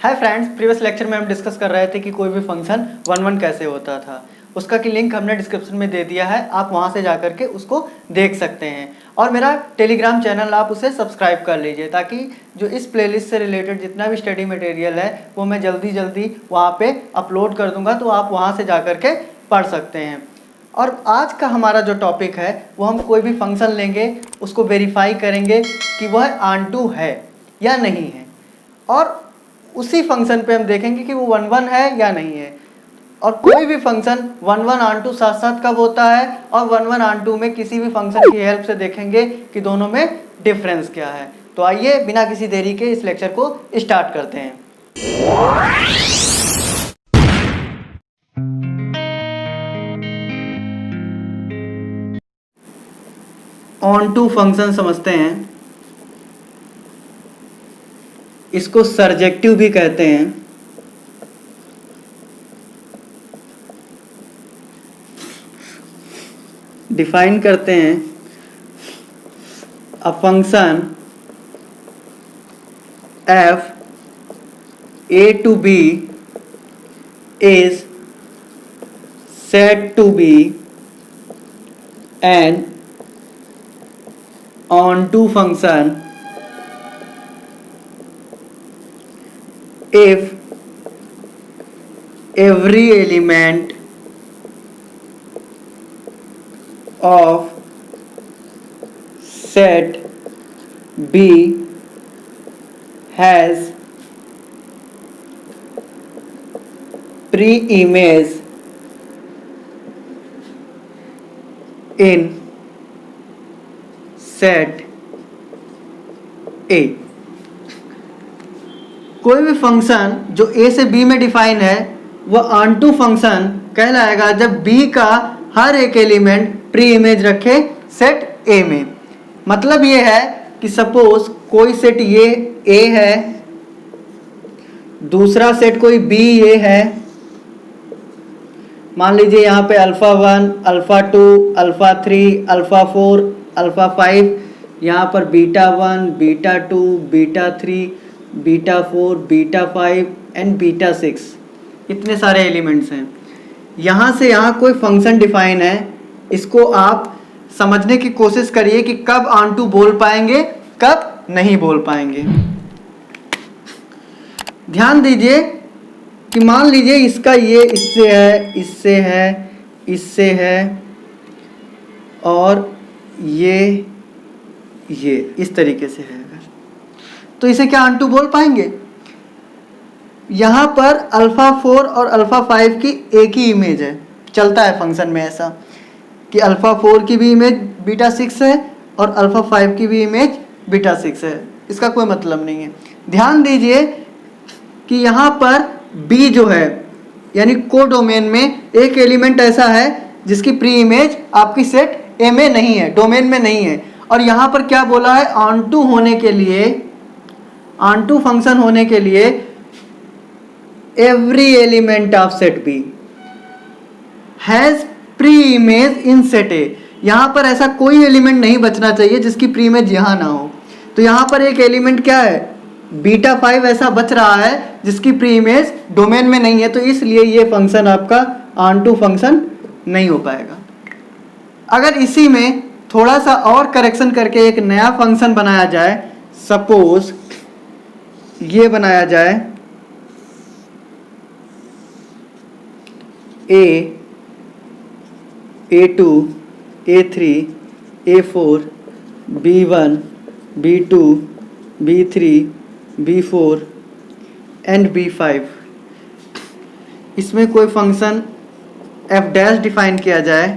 Hi friends, previous lecture में हम discuss कर रहे थे कि कोई भी फंक्शन वन वन कैसे होता था। उसका की लिंक हमने डिस्क्रिप्शन में दे दिया है, आप वहां से जाकर के उसको देख सकते हैं। और मेरा टेलीग्राम चैनल आप उसे सब्सक्राइब कर लीजिए ताकि जो इस प्लेलिस्ट से रिलेटेड जितना भी स्टडी मटेरियल है वो मैं जल्दी वहाँ पे अपलोड कर दूंगा, तो आप वहाँ से जाकर के पढ़ सकते हैं। और आज का हमारा जो टॉपिक है वो हम कोई भी फंक्शन लेंगे, उसको वेरीफाई करेंगे कि वह आंटू है या नहीं है, और उसी फंक्शन पे हम देखेंगे कि वो वन वन है या नहीं है। और कोई भी फंक्शन वन वन आंटू साथ साथ कब होता है, और वन वन आंटू में किसी भी फंक्शन की हेल्प से देखेंगे कि दोनों में डिफरेंस क्या है। तो आइए बिना किसी देरी के इस लेक्चर को स्टार्ट करते हैं। ऑन टू फंक्शन समझते हैं, इसको सरजेक्टिव भी कहते हैं। डिफाइन करते हैं a function f a to b is said to be an onto function if every element of set B has pre-image in set A। कोई भी फंक्शन जो A से B में डिफाइन है वह ऑनटू फंक्शन कहलाएगा जब B का हर एक एलिमेंट प्री इमेज रखे सेट A में। मतलब ये है कि सपोज कोई सेट ये A है, दूसरा सेट कोई B ये है। मान लीजिए यहाँ पे alpha 1, alpha 2, alpha 3, alpha 4, alpha 5, यहाँ पर beta 1, beta 2, beta 3, beta 4, beta 5 and beta 6, इतने सारे एलिमेंट्स हैं। यहाँ से यहाँ कोई फंक्शन डिफाइन है, इसको आप समझने की कोशिश करिए कि कब ऑनटू बोल पाएंगे कब नहीं बोल पाएंगे। ध्यान दीजिए कि मान लीजिए इसका ये इससे है, इससे है, इससे है, और ये इस तरीके से है, तो इसे क्या ऑनटू बोल पाएंगे? यहाँ पर अल्फा 4 और अल्फा 5 की एक ही इमेज है। चलता है फंक्शन में ऐसा कि अल्फा 4 की भी इमेज बीटा 6 है और अल्फा 5 की भी इमेज बीटा 6 है। इसका कोई मतलब नहीं है। ध्यान दीजिए कि यहाँ पर B जो है यानी कोडोमेन में एक एलिमेंट ऐसा है जिसकी प्री इमेज आपकी सेट A में नहीं है, डोमेन में नहीं है। और यहाँ पर क्या बोला है? ऑनटू होने के लिए, ऑनटू फंक्शन होने के लिए every element of set B has pre-image in set A। यहाँ पर ऐसा कोई एलिमेंट नहीं बचना चाहिए जिसकी प्री इमेज यहाँ ना हो। तो यहाँ पर एक एलिमेंट क्या है? बीटा 5 ऐसा बच रहा है जिसकी प्री इमेज डोमेन में नहीं है, तो इसलिए ये फंक्शन आपका ऑनटू फंक्शन नहीं हो पाएगा। अगर इसी में थोड़ा सा और करेक्शन करके एक नया फंक्शन बनाया जाए, सपोज ये बनाया जाए A2, A3, A4, B1, B2, B3, B4 and B5। इसमें कोई फंक्शन f डैश डिफाइन किया जाए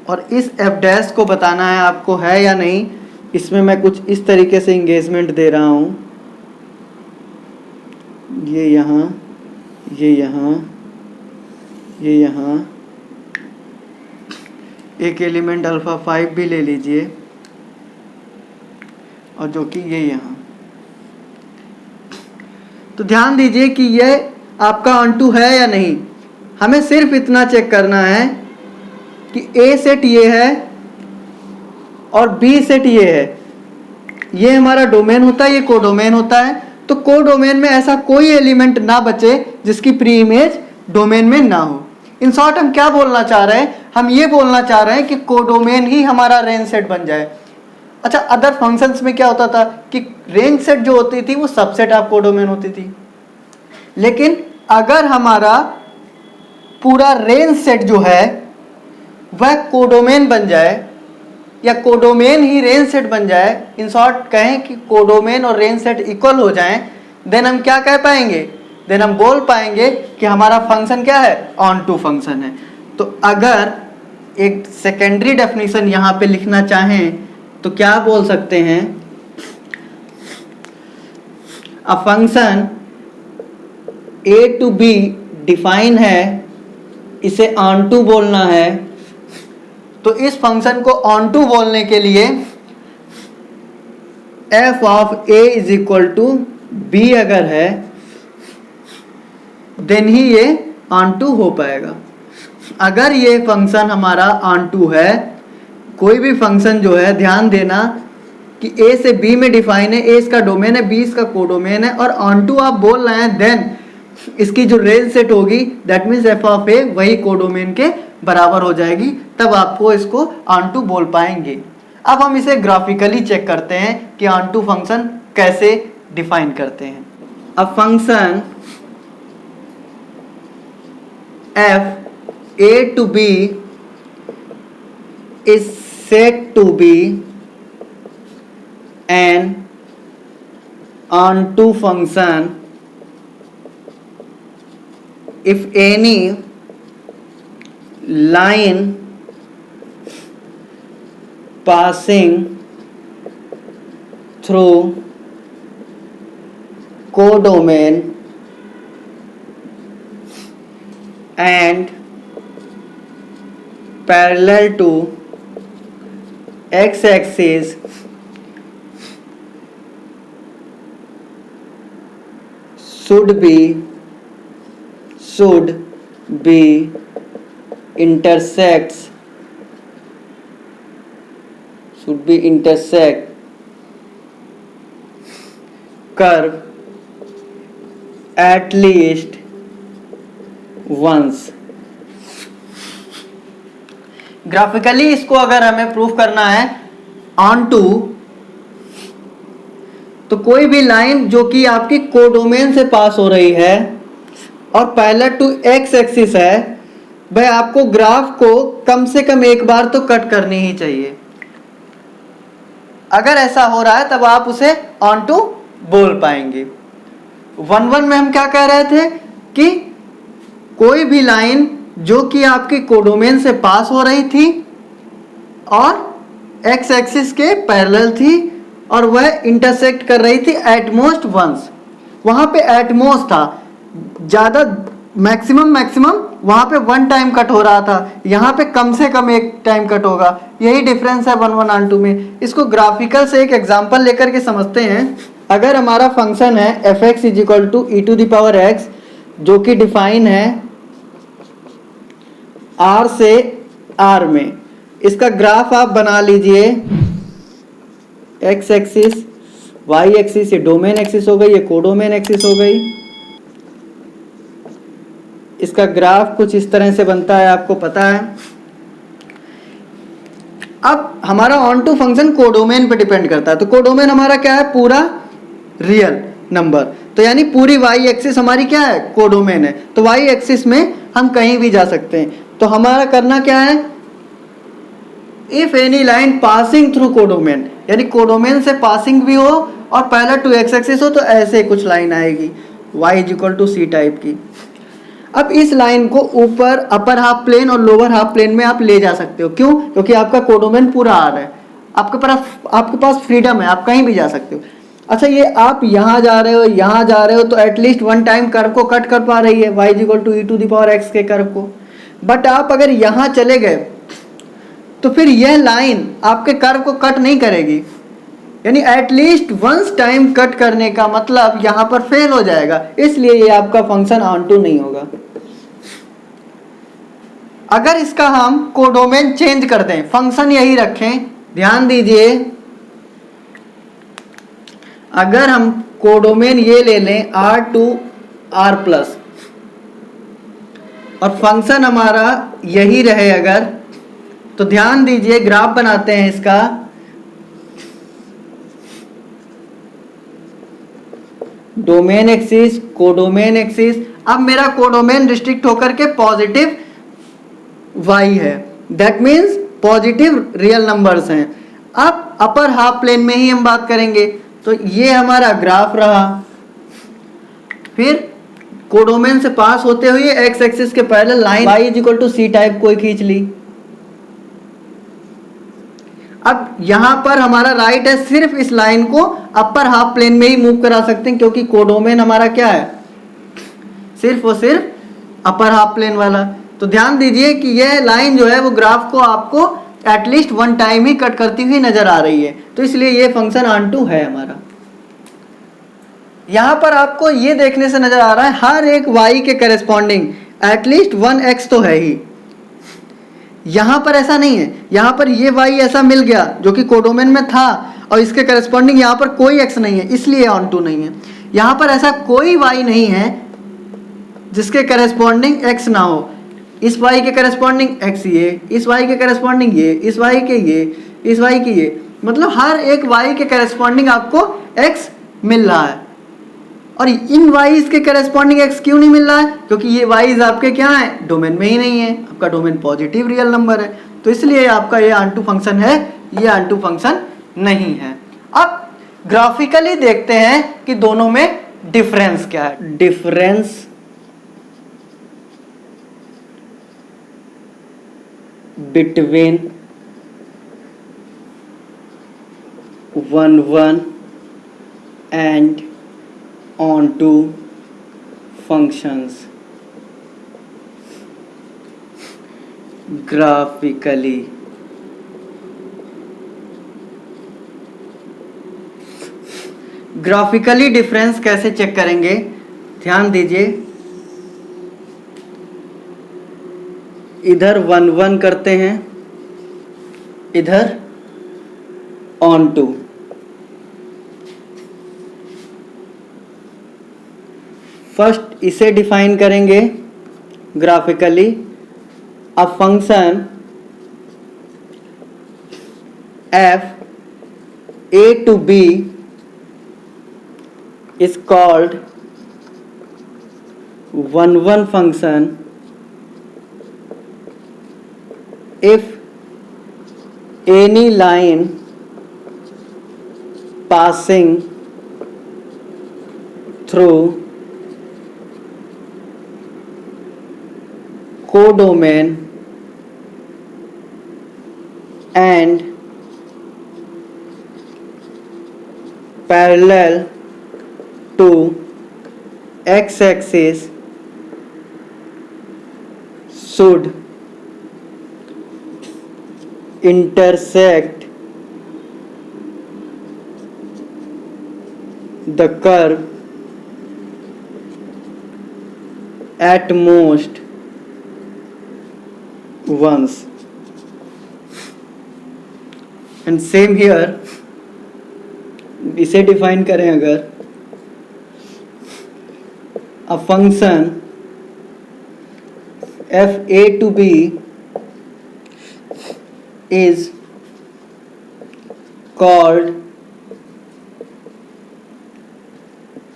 और इस f डैश को बताना है आपको है या नहीं। इसमें मैं कुछ इस तरीके से इंगेजमेंट दे रहा हूँ, ये यहाँ, ये यहाँ, ये यहाँ, एक एलिमेंट अल्फा 5 भी ले लीजिए, और जो कि ये यहाँ। तो ध्यान दीजिए कि ये आपका ऑनटू है या नहीं। हमें सिर्फ इतना चेक करना है कि A सेट ये है और B सेट ये है। ये हमारा डोमेन होता है, ये कोडोमेन होता है। तो तो कोडोमेन में ऐसा कोई एलिमेंट ना बचे जिसकी प्री इमेज डोमेन में ना हो। इन शॉर्ट हम क्या बोलना चाह रहे हैं, हम ये बोलना चाह रहे हैं कि कोडोमेन ही हमारा रेंज सेट बन जाए। अच्छा, अदर फंक्शंस में क्या होता था कि रेंज सेट जो होती थी वो सबसेट ऑफ कोडोमेन होती थी, लेकिन अगर हमारा पूरा रेंज सेट जो है वह कोडोमेन बन जाए या कोडोमेन ही रेंज सेट बन जाए, इन शॉर्ट कहें कि कोडोमेन और रेंज सेट इक्वल हो जाएं, देन हम क्या कह पाएंगे, देन हम बोल पाएंगे कि हमारा फंक्शन क्या है, ऑन टू फंक्शन है। तो अगर एक सेकेंडरी डेफिनेशन यहाँ पे लिखना चाहें तो क्या बोल सकते हैं, a function A to B define है, इसे ऑन टू बोलना है। तो इस फंक्शन को ऑन टू बोलने के लिए F of A is equal to B अगर है देन ही ये ऑन टू हो पाएगा। अगर ये फंक्शन हमारा ऑन टू है, कोई भी फंक्शन जो है, ध्यान देना कि ए से बी में डिफाइन है, ए इसका डोमेन है, बी इसका कोडोमेन है और ऑन टू आप बोल रहे हैं, देन इसकी जो रेंज सेट होगी दैट मीन्स एफ ऑफ ए वही कोडोमेन के बराबर हो जाएगी, तब आपको इसको ऑन टू बोल पाएंगे। अब हम इसे ग्राफिकली चेक करते हैं कि ऑन टू फंक्शन कैसे डिफाइन करते हैं। अब function f A to B is set to be an onto function if any line passing through codomain and parallel to x-axis should be intersect curve at least once। Graphically इसको अगर हमें proof करना है on to, तो कोई भी line जो कि आपकी कोडोमेन से पास हो रही है और पैरेलल टू एक्स एक्सिस है, भाई आपको ग्राफ को कम से कम एक बार तो कट करनी ही चाहिए। अगर ऐसा हो रहा है तब आप उसे ऑन टू बोल पाएंगे। 1-1 में हम क्या कह रहे थे कि कोई भी लाइन जो कि आपकी कोडोमेन से पास हो रही थी और एक्स एक्सिस के पैरेलल थी और वह इंटरसेक्ट कर रही थी एटमोस्ट वंस। वहां पे एटमोस्ट था, ज़्यादा मैक्सिमम वहाँ पे 1 टाइम कट हो रहा था, यहाँ पे कम से कम 1 टाइम कट होगा। यही डिफरेंस है 1-1 और 2 में। इसको ग्राफिकल से एक एग्जांपल लेकर के समझते हैं। अगर हमारा फंक्शन है f x is equal to e to the power x, जो कि डिफाइन है आर से आर में, इसका ग्राफ आप बना लीजिए। एक्स एक्सिस, वाई एक्सिस, ये डोमेन एक्सिस हो गई, ये कोडोमेन एक्सिस हो गई। इसका ग्राफ कुछ इस तरह से बनता है, आपको पता है। अब हमारा ऑन टू फंक्शन कोडोमेन पे डिपेंड करता है, तो कोडोमेन हमारा क्या है, पूरा रियल नंबर। तो यानी पूरी वाई एक्सिस हमारी क्या है, कोडोमेन है। तो वाई एक्सिस में हम कहीं भी जा सकते हैं। तो हमारा करना क्या है, if any line passing through codomain, यानी कोडोमेन से पासिंग भी हो और पैरेलल टू एक्स एक्सिस हो, तो ऐसे कुछ लाइन आएगी y is equal to c type की। अब इस लाइन को ऊपर अपर हाफ प्लेन और लोअर हाफ प्लेन में आप ले जा सकते हो। क्यों? क्योंकि आपका कोडोमेन पूरा आ रहा है, आपके पास फ्रीडम है, आप कहीं भी जा सकते हो। अच्छा, ये आप यहाँ जा रहे हो, यहाँ जा रहे हो, तो एटलीस्ट 1 टाइम कर्व को कट कर पा रही है, y is equal to e to the power x के कर्व को। बट आप अगर यहाँ चले गए तो फिर यह लाइन आपके कर्व को कट नहीं करेगी, यानी एटलीस्ट 1 टाइम कट करने का मतलब यहाँ पर फेल हो जाएगा, इसलिए ये आपका फंक्शन ऑन टू नहीं होगा। अगर इसका हम कोडोमेन चेंज कर दें, फंक्शन यही रखें, ध्यान दीजिए, अगर हम कोडोमेन ये ले लें R2R+, और फंक्शन हमारा यही रहे अगर, तो ध्यान दीजिए ग्राफ बनाते हैं इसका। Domain axis, codomain axis. अब मेरा कोडोमेन रिस्ट्रिक्ट होकर के पॉजिटिव y है, that means positive real numbers हैं। अब अपर हाफ प्लेन में ही हम बात करेंगे, तो ये हमारा ग्राफ रहा। फिर कोडोमेन से पास होते हुए एक्स एक्सिस के parallel line y equal to c type कोई खींच ली। अब यहां पर हमारा राइट है, सिर्फ इस लाइन को अपर हाफ प्लेन में ही मूव करा सकते हैं, क्योंकि कोडोमेन हमारा क्या है, सिर्फ और सिर्फ अपर हाफ प्लेन वाला। तो ध्यान दीजिए कि यह लाइन जो है वो ग्राफ को आपको एटलीस्ट वन टाइम ही कट करती हुई नजर आ रही है, तो इसलिए ये फंक्शन ऑन2 है हमारा। यहां पर आपको ये देखने से नजर आ रहा है हर एक y के करेस्पॉन्डिंग एटलीस्ट 1x तो है ही। यहां पर ऐसा नहीं है, यहां पर ये y ऐसा मिल गया जो कि कोडोमेन में था और इसके करेस्पॉन्डिंग यहां पर कोई x नहीं है, इसलिए ऑन2 नहीं है। यहां पर ऐसा कोई y नहीं है जिसके करेस्पॉन्डिंग x ना हो। इस y के करेस्पॉन्डिंग x ये, इस y के करेस्पॉन्डिंग ये, इस y के ये, इस y के ये, मतलब हर एक y के करेस्पॉन्डिंग आपको x मिल रहा है। और इन y's के करेस्पॉन्डिंग x क्यों नहीं मिल रहा है, क्योंकि ये y's आपके क्या है, डोमेन में ही नहीं है, आपका डोमेन पॉजिटिव रियल नंबर है, तो इसलिए आपका ये ऑन2 फंक्शन है, ये ऑन2 फंक्शन नहीं है। अब ग्राफिकली देखते हैं कि दोनों में डिफरेंस क्या है। Difference between 1 and onto functions graphically। Graphically difference कैसे चेक करेंगे, ध्यान दीजिए। इधर 1 करते हैं, इधर ऑन2। फर्स्ट इसे डिफाइन करेंगे graphically. A function f a to b is called 1 function if any line passing through codomain and parallel to x-axis should intersect the curve at most once। and same here, इसे define करें अगर, a function f a to b is called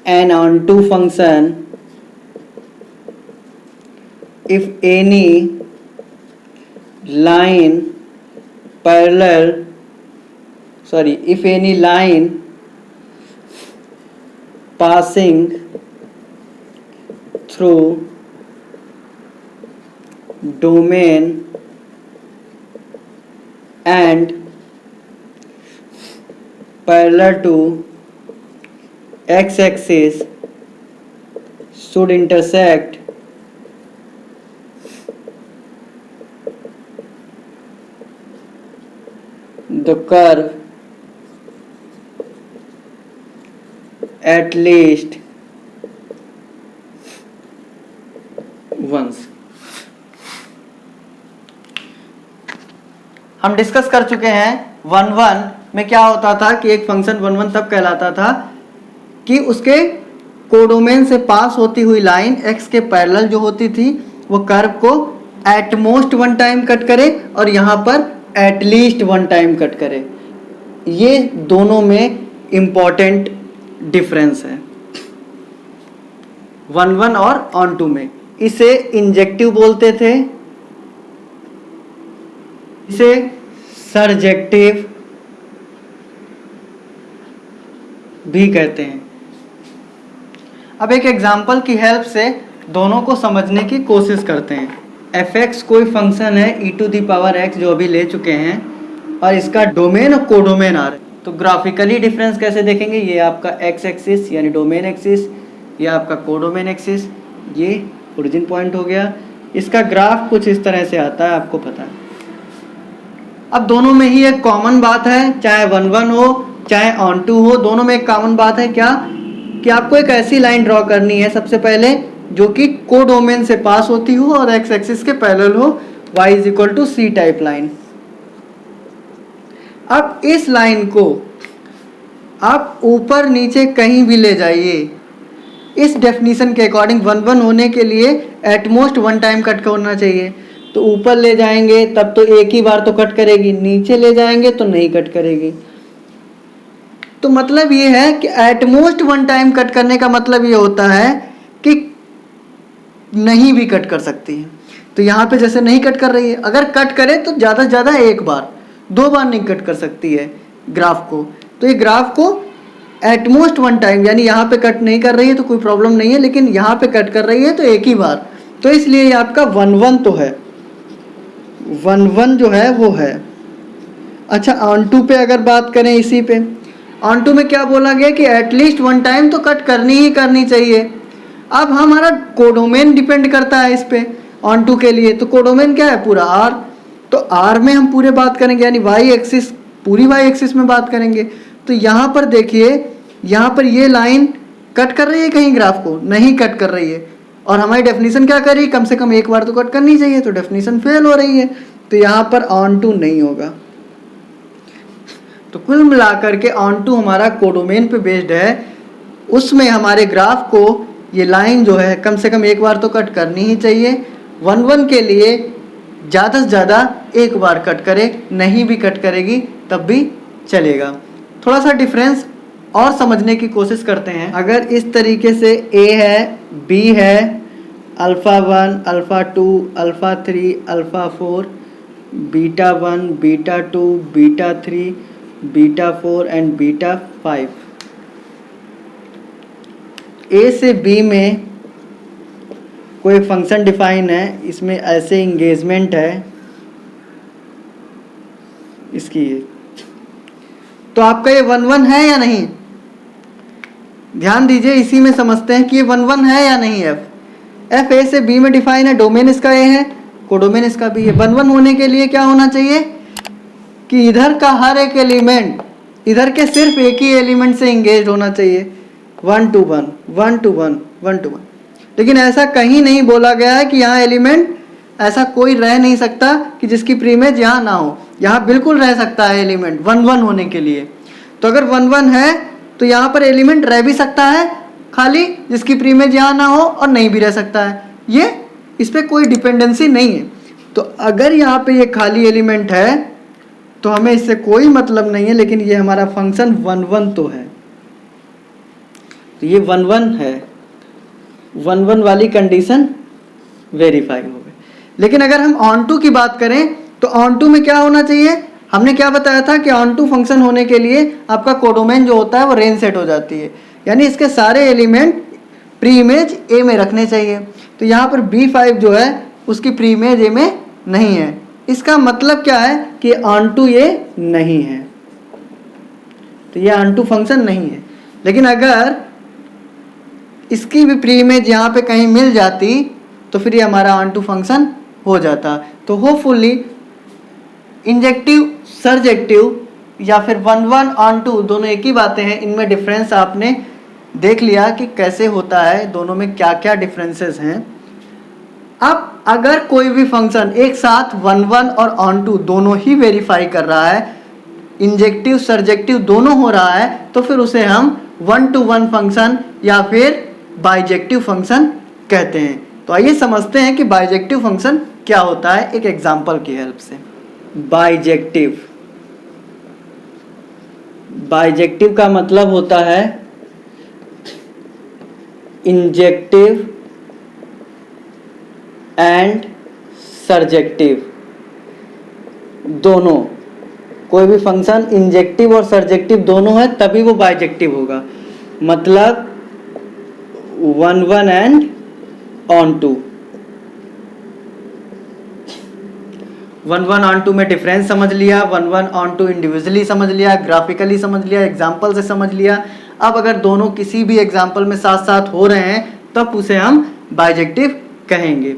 an onto function if any line if any line passing through domain and parallel to x-axis should intersect the curve at least once। हम discuss कर चुके हैं 1 में क्या होता था कि एक फंक्शन 1 तब कहलाता था कि उसके कोडोमेन से पास होती हुई लाइन x के पैरेलल जो होती थी वो कर्व को एट मोस्ट 1 टाइम कट करे और यहाँ पर एटलीस्ट 1 टाइम कट करे। ये दोनों में इम्पॉर्टेंट डिफरेंस है 1-1 और ऑन-टू में। इसे इंजेक्टिव बोलते थे, इसे सर्जेक्टिव भी कहते हैं। अब एक एग्जाम्पल की हेल्प से दोनों को समझने की कोशिश करते हैं। f(x) कोई फंक्शन है e⁻x जो अभी ले चुके हैं और इसका डोमेन और कोडोमेन आ रहा है। तो ग्राफिकली डिफरेंस कैसे देखेंगे, ये आपका x एक्सिस यानी डोमेन एक्सिस, ये आपका कोडोमेन एक्सिस, ये ओरिजिन पॉइंट हो गया। इसका ग्राफ कुछ इस तरह से आता है, आपको पता है। अब दोनों में ही एक कॉमन बात है, चाहे 1-1 हो चाहे ऑन-टू हो, दोनों में एक कॉमन बात है क्या कि आपको एक ऐसी लाइन ड्रॉ करनी है सबसे पहले जो कि कोडोमेन से पास होती हो और x एक्सिस के पैरेलल हो, y = c टाइप लाइन। अब इस लाइन को आप ऊपर नीचे कहीं भी ले जाइए, इस डेफिनेशन के अकॉर्डिंग 1-1 होने के लिए एटमोस्ट 1 टाइम कट करना चाहिए। तो ऊपर ले जाएंगे तब तो एक ही बार तो कट करेगी, नीचे ले जाएंगे तो नहीं कट करेगी। तो मतलब ये है कि एटमोस्ट 1 टाइम कट करने का मतलब ये होता है कि नहीं भी कट कर सकती है। तो यहाँ पे जैसे नहीं कट कर रही है, अगर कट करे तो ज़्यादा से ज़्यादा एक बार, 2 बार नहीं कट कर सकती है ग्राफ को। तो ये ग्राफ को एटमोस्ट 1 टाइम यानी यहाँ पे कट नहीं कर रही है तो कोई प्रॉब्लम नहीं है, लेकिन यहाँ पे कट कर रही है तो एक ही बार, तो इसलिए ये आपका 1-1 तो है, 1-1 जो है वो है। अच्छा ऑन-टू पे अगर बात करें, इसी पे ऑन-टू में क्या बोला गया कि एटलीस्ट 1 टाइम तो कट करनी ही करनी चाहिए। अब हमारा कोडोमेन डिपेंड करता है इस पे ऑन-टू के लिए, तो कोडोमेन क्या है पूरा R, तो R में हम पूरे बात करेंगे यानी y एक्सिस, पूरी y एक्सिस में बात करेंगे। तो यहाँ पर देखिए, यहाँ पर ये लाइन कट कर रही है कहीं ग्राफ को, नहीं कट कर रही है, और हमारी डेफिनेशन क्या कर रही है, कम से कम एक बार तो कट करनी चाहिए, तो डेफिनेशन फेल हो रही है, तो यहाँ पर ऑन-टू नहीं होगा। तो कुल मिलाकर के ऑन-टू हमारा कोडोमेन पे बेस्ड है, उसमें हमारे ग्राफ को ये लाइन जो है कम से कम एक बार तो कट करनी ही चाहिए। 1-1 के लिए ज़्यादा से ज़्यादा एक बार कट करे, नहीं भी कट करेगी तब भी चलेगा। थोड़ा सा डिफरेंस और समझने की कोशिश करते हैं। अगर इस तरीके से A है, B है, α1, α2, α3, α4, β1, β2, β3, β4 एंड β5। A से B में कोई फंक्शन डिफाइन है, इसमें ऐसे इंगेजमेंट है इसकी, तो आपका ये 1-1 है या नहीं, ध्यान दीजिए, इसी में समझते हैं कि ये 1-1 है या नहीं। F A से B में डिफाइन है, डोमेन इसका A है, कोडोमेन इसका B है। 1-1 होने के लिए क्या होना चाहिए कि इधर का हर एक एलिमेंट इधर के सिर्फ एक ही एलिमेंट से इंगेज होना चाहिए, 1-1, 1-1, 1-1। लेकिन ऐसा कहीं नहीं बोला गया है कि यहाँ एलिमेंट ऐसा कोई रह नहीं सकता कि जिसकी प्रीइमेज यहाँ ना हो, यहाँ बिल्कुल रह सकता है एलिमेंट 1-1 होने के लिए। तो अगर 1-1 है तो यहाँ पर एलिमेंट रह भी सकता है खाली, जिसकी प्रीइमेज यहाँ ना हो, और नहीं भी रह सकता है, ये इस पर कोई डिपेंडेंसी नहीं है। तो अगर यहाँ पे ये खाली एलिमेंट है तो हमें इससे कोई मतलब नहीं है, लेकिन ये हमारा फंक्शन 1-1 तो है, तो ये 1-1 है, 1-1 वाली कंडीशन वेरीफाई हो गई। लेकिन अगर हम ऑन-टू की बात करें तो ऑन-टू में क्या होना चाहिए, हमने क्या बताया था कि ऑन-टू फंक्शन होने के लिए आपका कोडोमेन जो होता है वो रेंज सेट हो जाती है, यानी इसके सारे एलिमेंट प्री इमेज ए में रखने चाहिए। तो यहाँ पर B5 जो है उसकी प्री इमेज ए में नहीं है, इसका मतलब क्या है कि ऑन-टू ये नहीं है, तो ये ऑन-टू फंक्शन नहीं है। लेकिन अगर इसकी भी प्री इमेज यहाँ पे कहीं मिल जाती तो फिर ये हमारा ऑन-टू फंक्शन हो जाता। तो होपफुली इंजेक्टिव, सर्जेक्टिव या फिर 1-1 ऑन-टू दोनों एक ही बातें हैं, इनमें डिफरेंस आपने देख लिया कि कैसे होता है, दोनों में क्या क्या डिफरेंसेस हैं। अब अगर कोई भी फंक्शन एक साथ 1-1 और ऑन-टू दोनों ही वेरीफाई कर रहा है, इंजेक्टिव सर्जेक्टिव दोनों हो रहा है, तो फिर उसे हम वन टू वन फंक्शन या फिर बाइजेक्टिव फंक्शन कहते हैं। तो आइए समझते हैं कि बाइजेक्टिव फंक्शन क्या होता है एक एग्जांपल की हेल्प से। बाइजेक्टिव का मतलब होता है इंजेक्टिव एंड सर्जेक्टिव, दोनों। कोई भी फंक्शन इंजेक्टिव और सर्जेक्टिव दोनों है तभी वो बाइजेक्टिव होगा। मतलब 1 1 and onto. 1 1 onto में डिफरेंस समझ लिया, 1 1 ऑन टू इंडिविजुअली समझ लिया, ग्राफिकली समझ लिया, एग्जाम्पल से समझ लिया। अब अगर दोनों किसी भी एग्जाम्पल में साथ साथ हो रहे हैं तब उसे हम बाइजेक्टिव कहेंगे।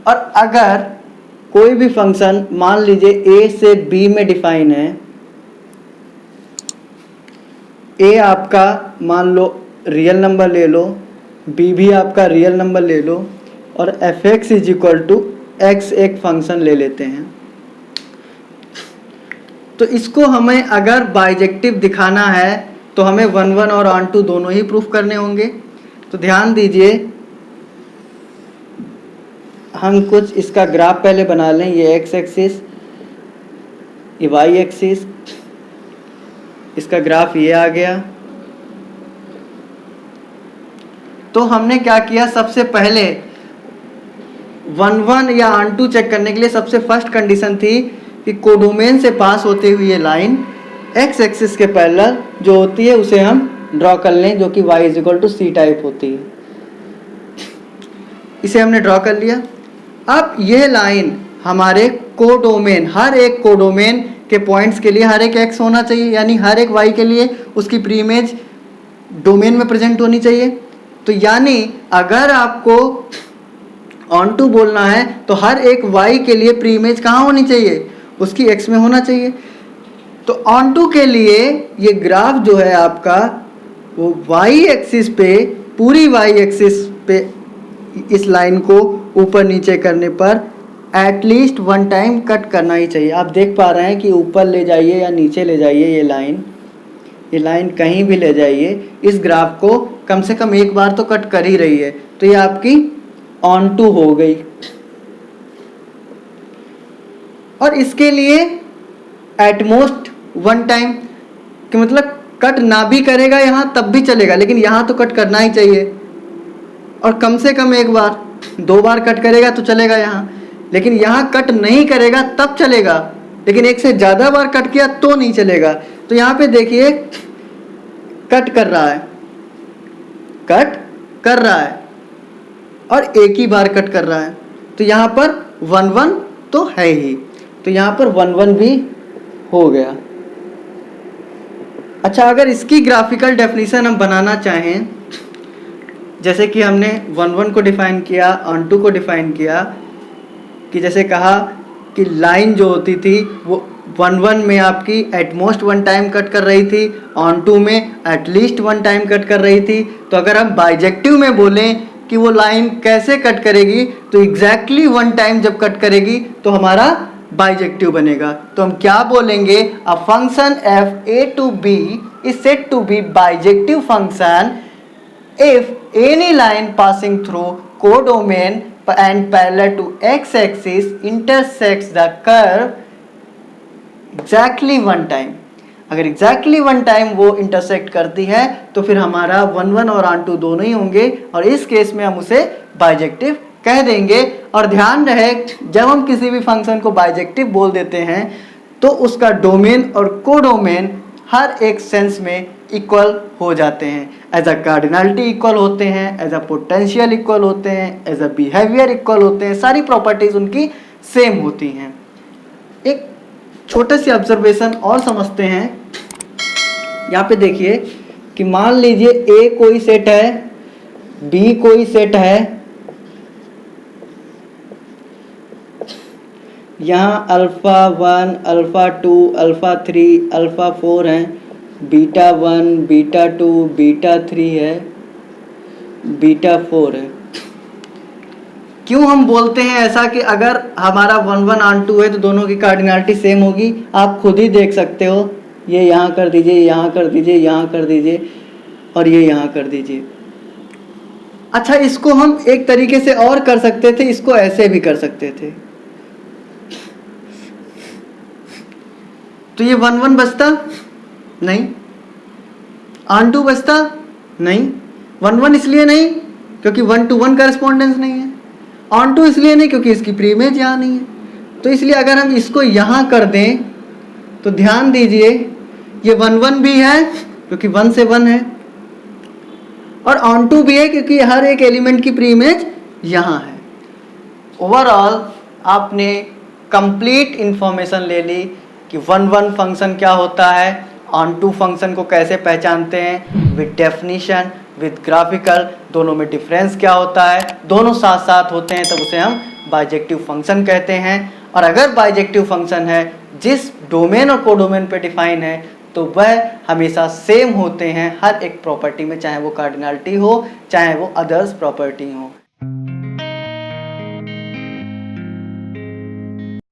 और अगर कोई भी फंक्शन मान लीजिए ए से बी में डिफाइन है, ए आपका मान लो रियल नंबर ले लो, बी भी आपका रियल नंबर ले लो, और f x is equal to x एक फंक्शन ले लेते हैं। तो इसको हमें अगर बाइजेक्टिव दिखाना है तो हमें 1 1 और ऑन टू दोनों ही प्रूफ करने होंगे। तो ध्यान दीजिए, हम कुछ इसका ग्राफ पहले बना लें। ये एक्स एक्सिस, ये वाई एक्सिस, इसका ग्राफ ये आ गया। तो हमने क्या किया, सबसे पहले 1 1 या ऑन टू चेक करने के लिए सबसे फर्स्ट कंडीशन थी कि कोडोमेन से पास होते हुए ये लाइन एक्स एक्सिस के पैरेलल जो होती है उसे हम ड्रॉ कर लें, जो कि y is equal to c type होती है। इसे हमने ड्रॉ कर लिया। अब ये लाइन हमारे कोडोमेन, हर एक कोडोमेन के पॉइंट्स के लिए हर एक x होना चाहिए, यानी हर एक y के लिए उसकी प्री इमेज डोमेन में प्रेजेंट होनी चाहिए। तो यानी अगर आपको ऑन टू बोलना है तो हर एक y के लिए प्री इमेज कहाँ होनी चाहिए, उसकी x में होना चाहिए। तो ऑन टू के लिए ये ग्राफ जो है आपका वो y एक्सिस पे, पूरी y एक्सिस पे इस लाइन को ऊपर नीचे करने पर एटलीस्ट 1 टाइम कट करना ही चाहिए। आप देख पा रहे हैं कि ऊपर ले जाइए या नीचे ले जाइए, ये लाइन कहीं भी ले जाइए, इस ग्राफ को कम से कम एक बार तो कट कर ही रही है। तो ये आपकी ऑन टू हो गई। और इसके लिए एटमोस्ट 1 टाइम, कि मतलब कट ना भी करेगा यहाँ तब भी चलेगा, लेकिन यहाँ तो कट करना ही चाहिए। और कम से कम एक बार, 2 बार कट करेगा तो चलेगा यहाँ, लेकिन यहाँ कट नहीं करेगा तब चलेगा, लेकिन एक से ज़्यादा बार कट किया तो नहीं चलेगा। तो यहाँ पे देखिए कट कर रहा है और एक ही बार कट कर रहा है। तो यहाँ पर 1 1 तो है ही, तो यहाँ पर 1 1 भी हो गया। अच्छा, अगर इसकी ग्राफिकल डेफिनेशन हम बनाना चाहें, जैसे कि हमने 1 1 को डिफाइन किया, ऑन टू को डिफाइन किया, कि जैसे कहा कि लाइन जो होती थी वो 1 1 में आपकी एटमोस्ट 1 टाइम कट कर रही थी, ऑन टू में एटलीस्ट 1 टाइम कट कर रही थी। तो अगर हम बाइजेक्टिव में बोलें कि वो लाइन कैसे कट करेगी, तो एग्जैक्टली 1 टाइम जब कट करेगी तो हमारा बाइजेक्टिव बनेगा। तो हम क्या बोलेंगे, a function f A to B is said to be bijective function if any line passing through codomain and parallel to x-axis intersects the curve exactly 1 time। अगर exactly 1 time वो intersect करती है तो फिर हमारा 1 1 और ऑन टू दोनों ही होंगे, और इस केस में हम उसे बाइजेक्टिव कह देंगे। और ध्यान रहे, जब हम किसी भी फंक्शन को बाइजेक्टिव बोल देते हैं तो उसका डोमेन और कोडोमेन हर एक सेंस में इक्वल हो जाते हैं। एज अ कार्डिनलिटी इक्वल होते हैं, एज अ पोटेंशियल इक्वल होते हैं, एज अ बिहेवियर इक्वल होते हैं, सारी प्रॉपर्टीज उनकी सेम होती हैं। एक छोटे सी ऑब्जर्वेशन और समझते हैं। यहाँ पे देखिए कि मान लीजिए ए कोई सेट है, बी कोई सेट है, यहाँ अल्फा 1, अल्फा 2, अल्फा 3, अल्फा 4 हैं, बीटा 1, बीटा 2, बीटा 3 है, बीटा 4 है। क्यों हम बोलते हैं ऐसा कि अगर हमारा 1 1 ऑन टू है तो दोनों की कार्डिनलिटी सेम होगी? आप खुद ही देख सकते हो ये यहाँ कर दीजिए, यहाँ कर दीजिए, यहाँ कर दीजिए और ये यहाँ कर दीजिए। अच्छा, इसको हम एक तरीके से और कर सकते थे, इसको ऐसे भी कर सकते थे। तो ये 1 1 बचता नहीं, ऑन टू बचता नहीं, 1 1 इसलिए नहीं क्योंकि 1 to 1 करस्पॉन्डेंस नहीं है, ऑन टू इसलिए नहीं क्योंकि इसकी प्री इमेज यहाँ नहीं है। तो इसलिए अगर हम इसको यहाँ कर दें तो ध्यान दीजिए ये 1 1 भी है क्योंकि 1 से 1 है, और ऑन टू भी है क्योंकि हर एक एलिमेंट की प्री इमेज यहाँ है। ओवरऑल आपने कंप्लीट इंफॉर्मेशन ले ली कि 1 1 फंक्शन क्या होता है, ऑन टू फंक्शन को कैसे पहचानते हैं, विद डेफिनीशन विद ग्राफिकल, दोनों में डिफरेंस क्या होता है, दोनों साथ साथ होते हैं तब उसे हम बाइजेक्टिव फंक्शन कहते हैं। और अगर बाइजेक्टिव फंक्शन है जिस डोमेन और कोडोमेन पे डिफाइन है तो वह हमेशा सेम होते हैं हर एक प्रॉपर्टी में, चाहे वो कार्डिनलिटी हो चाहे वो अदर्स प्रॉपर्टी हो।